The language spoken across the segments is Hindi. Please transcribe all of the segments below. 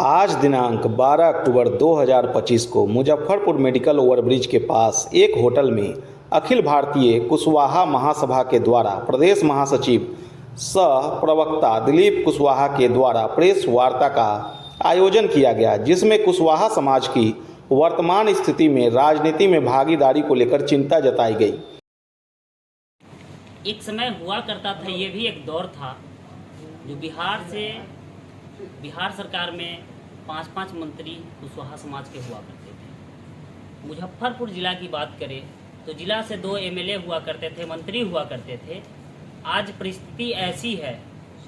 आज दिनांक 12 अक्टूबर 2025 को मुजफ्फरपुर मेडिकल ओवरब्रिज के पास एक होटल में अखिल भारतीय कुशवाहा महासभा के द्वारा प्रदेश महासचिव सह प्रवक्ता दिलीप कुशवाहा के द्वारा प्रेस वार्ता का आयोजन किया गया, जिसमें कुशवाहा समाज की वर्तमान स्थिति में राजनीति में भागीदारी को लेकर चिंता जताई गई। एक समय हुआ करता था, ये भी एक दौर था जो बिहार सरकार में 5-5 मंत्री कुशवाहा समाज के हुआ करते थे। मुजफ्फरपुर जिला की बात करें तो जिला से 2 एमएलए हुआ करते थे, मंत्री हुआ करते थे। आज परिस्थिति ऐसी है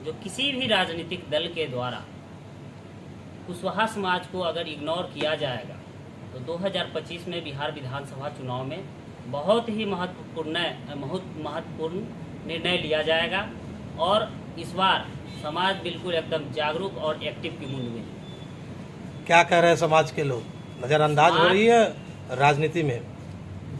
जो किसी भी राजनीतिक दल के द्वारा कुशवाहा समाज को अगर इग्नोर किया जाएगा तो 2025 में बिहार विधानसभा चुनाव में बहुत ही महत्वपूर्ण निर्णय लिया जाएगा और इस बार समाज बिल्कुल एकदम जागरूक और एक्टिव की मूड में। क्या कह रहे हैं समाज के लोग? नज़रअंदाज हो रही है राजनीति में?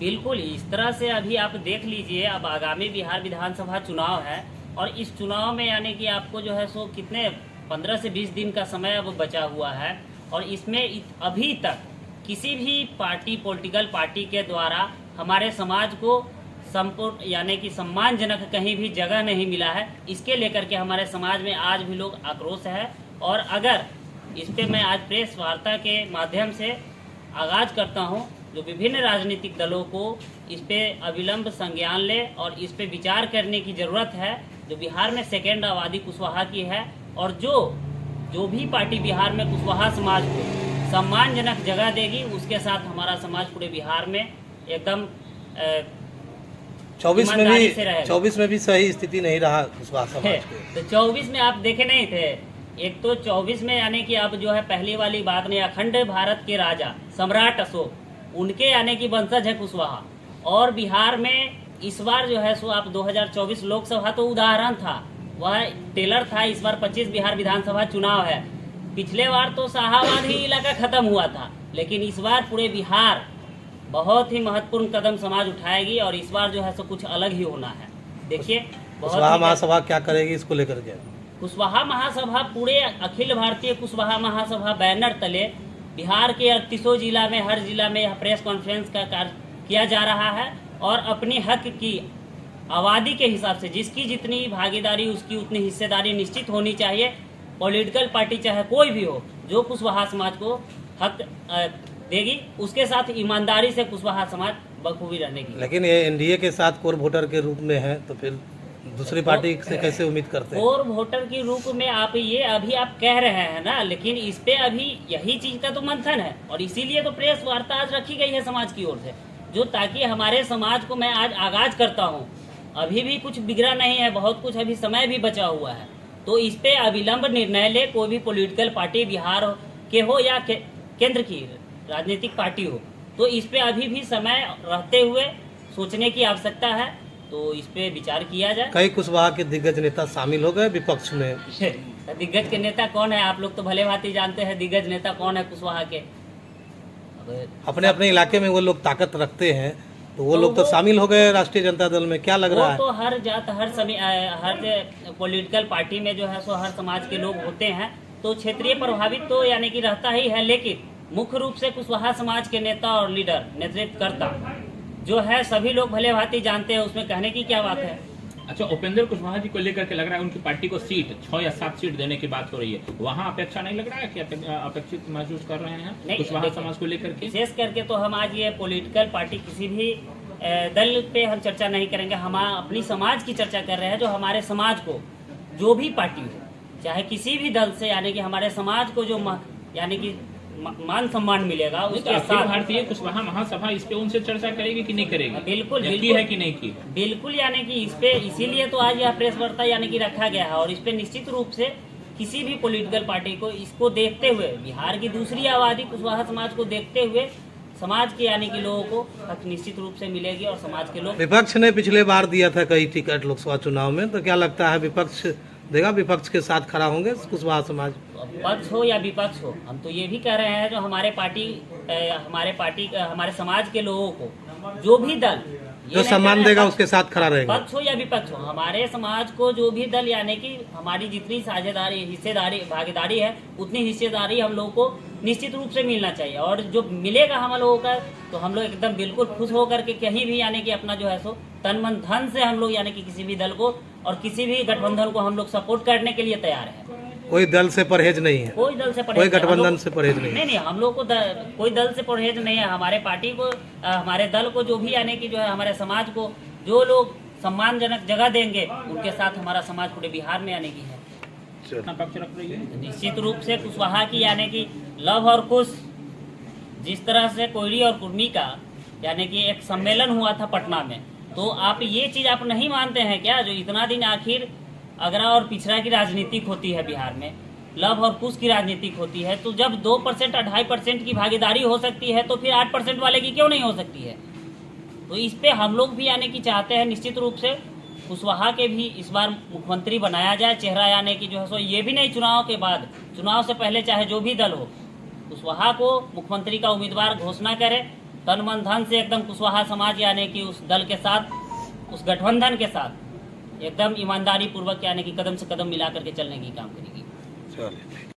बिल्कुल इस तरह से अभी आप देख लीजिए, अब आगामी बिहार विधानसभा चुनाव है और इस चुनाव में यानी कि आपको जो है सो कितने 15 से 20 दिन का समय अब बचा हुआ है और इसमें अभी तक किसी भी पॉलिटिकल पार्टी के द्वारा हमारे समाज को संपूर्ण यानी कि सम्मानजनक कहीं भी जगह नहीं मिला है। इसके लेकर के हमारे समाज में आज भी लोग आक्रोश है और अगर इस पे मैं आज प्रेस वार्ता के माध्यम से आगाज करता हूं, जो विभिन्न राजनीतिक दलों को इस पे अविलंब संज्ञान ले और इस पे विचार करने की ज़रूरत है। जो बिहार में सेकेंड आबादी कुशवाहा की है और जो भी पार्टी बिहार में कुशवाहा समाज को सम्मानजनक जगह देगी, उसके साथ हमारा समाज पूरे बिहार में एकदम 24 में भी सही स्थिति नहीं रहा कुशवाहा समाज के। तो 24 में आप देखे नहीं थे, एक तो 24 में यानी कि अब जो है पहली वाली बात नहीं, अखंड भारत के राजा सम्राट अशोक उनके यानी कि वंशज है कुशवाहा। और बिहार में इस बार जो है सो आप 2024 लोकसभा तो उदाहरण था, वह टेलर था। इस बार 25 बिहार विधानसभा चुनाव है। पिछले बार तो शाहाबाद ही इलाका खत्म हुआ था, लेकिन इस बार पूरे बिहार बहुत ही महत्वपूर्ण कदम समाज उठाएगी और इस बार जो है सो कुछ अलग ही होना है। देखिए कुशवाहा महासभा क्या करेगी इसको लेकर के? कुशवाहा महासभा पूरे अखिल भारतीय कुशवाहा महासभा बैनर तले बिहार के 38 जिला में हर जिला में यह प्रेस कॉन्फ्रेंस का कार्य किया जा रहा है और अपनी हक की आबादी के हिसाब से जिसकी जितनी भागीदारी उसकी उतनी हिस्सेदारी निश्चित होनी चाहिए। पॉलिटिकल पार्टी चाहे कोई भी हो, जो कुशवाहा समाज को हक देगी उसके साथ ईमानदारी से कुशवाहा समाज बखूबी रहने की। लेकिन ये एनडीए के साथ कोर वोटर के रूप में है, तो फिर दूसरी पार्टी से कैसे उम्मीद करते हैं? कोर वोटर के रूप में आप ये अभी आप कह रहे हैं ना, लेकिन इस पे अभी यही चीज का तो मंथन है और इसीलिए तो प्रेस वार्ता आज रखी गई है समाज की ओर से, जो ताकि हमारे समाज को मैं आज आगाज करता हूँ। अभी भी कुछ बिगड़ा नहीं है, बहुत कुछ अभी समय भी बचा हुआ है, तो इस पे अविलंब निर्णय ले कोई भी पॉलिटिकल पार्टी बिहार के हो या केंद्र की राजनीतिक पार्टी हो, तो इस पे अभी भी समय रहते हुए सोचने की आवश्यकता है, तो इस पे विचार किया जाए। कई कुशवाहा के दिग्गज नेता शामिल हो गए विपक्ष में। दिग्गज के नेता कौन है? आप लोग तो भले भांति जानते हैं दिग्गज नेता कौन है कुशवाहा के। अपने अपने इलाके में वो लोग ताकत रखते हैं, तो वो लोग तो शामिल हो गए राष्ट्रीय जनता दल में। क्या लग रहा है? तो हर जात हर पॉलिटिकल पार्टी में जो है सो हर समाज के लोग होते हैं, तो क्षेत्रीय प्रभावित तो यानी कि रहता ही है, लेकिन मुख्य रूप से कुशवाहा समाज के नेता और लीडर नेतृत्वकर्ता जो है सभी लोग भले भांति जानते हैं, उसमें कहने की क्या बात है। अच्छा, उपेंद्र कुशवाहा जी को लेकर के लग रहा है उनकी पार्टी को सीट 6 या 7 सीट देने की बात हो रही है, वहाँ अपेक्षा नहीं लग रहा है कि अपेक्षित महसूस कर रहे हैं कुशवाहा समाज को लेकर के? विशेष करके तो हम आज ये पॉलिटिकल पार्टी किसी भी दल पे हम चर्चा नहीं करेंगे, हम अपनी समाज की चर्चा कर रहे हैं। जो हमारे समाज को जो भी पार्टी हो, चाहे किसी भी दल से, यानी कि हमारे समाज को जो यानी कि मान सम्मान मिलेगा उसके साथ भारतीय कुशवाहा महासभा इस पे उनसे चर्चा करेगी कि नहीं करेगी? बिल्कुल है कि नहीं की? बिल्कुल, यानी कि इस पे इसीलिए तो आज यह प्रेस वार्ता यानी कि रखा गया है और इस पे निश्चित रूप से किसी भी पॉलिटिकल पार्टी को इसको देखते हुए, बिहार की दूसरी आबादी कुशवाहा समाज को देखते हुए समाज के यानी कि लोगों को हक निश्चित रूप से मिलेगी और समाज के लोग। विपक्ष ने पिछले बार दिया था कई टिकट लोकसभा चुनाव में, तो क्या लगता है विपक्ष देगा? विपक्ष के साथ खड़ा होंगे कुशवाहा समाज? पक्ष हो या विपक्ष हो, हम तो ये भी कह रहे हैं जो हमारे समाज के लोगों को जो भी दल जो सम्मान देगा उसके साथ खड़ा रहेगा। पक्ष हो या विपक्ष हो, हमारे समाज को जो भी दल यानी कि हमारी जितनी साझेदारी हिस्सेदारी भागीदारी है उतनी हिस्सेदारी हम लोगों को निश्चित रूप से मिलना चाहिए। और जो मिलेगा हम लोगों का तो हम लोग एकदम बिल्कुल खुश होकर के कहीं भी यानी कि अपना जो है सो तन मन धन से हम लोग यानी कि किसी भी दल को और किसी भी गठबंधन को हम लोग सपोर्ट करने के लिए तैयार है। कोई दल से परहेज नहीं है, कोई दल से परहेज कोई गठबंधन से परहेज नहीं है। नहीं, हम लोग को कोई दल से परहेज नहीं है। हमारे पार्टी को हमारे दल को जो भी यानी कि जो है हमारे समाज को जो लोग सम्मानजनक जगह देंगे उनके साथ हमारा समाज पूरे बिहार में आने की है। अपना पक्ष रख रही है निश्चित रूप से कुशवाहा की यानी कि लव और कुश, जिस तरह से कोयरी और कुर्मी का यानी कि एक सम्मेलन हुआ था पटना में, तो आप ये चीज आप नहीं मानते हैं क्या? जो इतना दिन आखिर अगरा और पिछड़ा की राजनीतिक होती है बिहार में, लव और कुश की राजनीतिक होती है, तो जब 2% 2.5% की भागीदारी हो सकती है तो फिर 8% वाले की क्यों नहीं हो सकती है? तो इस पे हम लोग भी यानी कि चाहते हैं निश्चित रूप से कुशवाहा के भी इस बार मुख्यमंत्री बनाया जाए। चेहरा यानी कि जो है सो ये भी नहीं चुनाव के बाद, चुनाव से पहले चाहे जो भी दल हो कुशवाहा को मुख्यमंत्री का उम्मीदवार घोषणा करे, तन मन धन से एकदम कुशवाहा समाज यानी कि उस दल के साथ, उस गठबंधन के साथ एकदम ईमानदारी पूर्वक यानी कि कदम से कदम मिला करके चलने की काम करेगी। चलिए।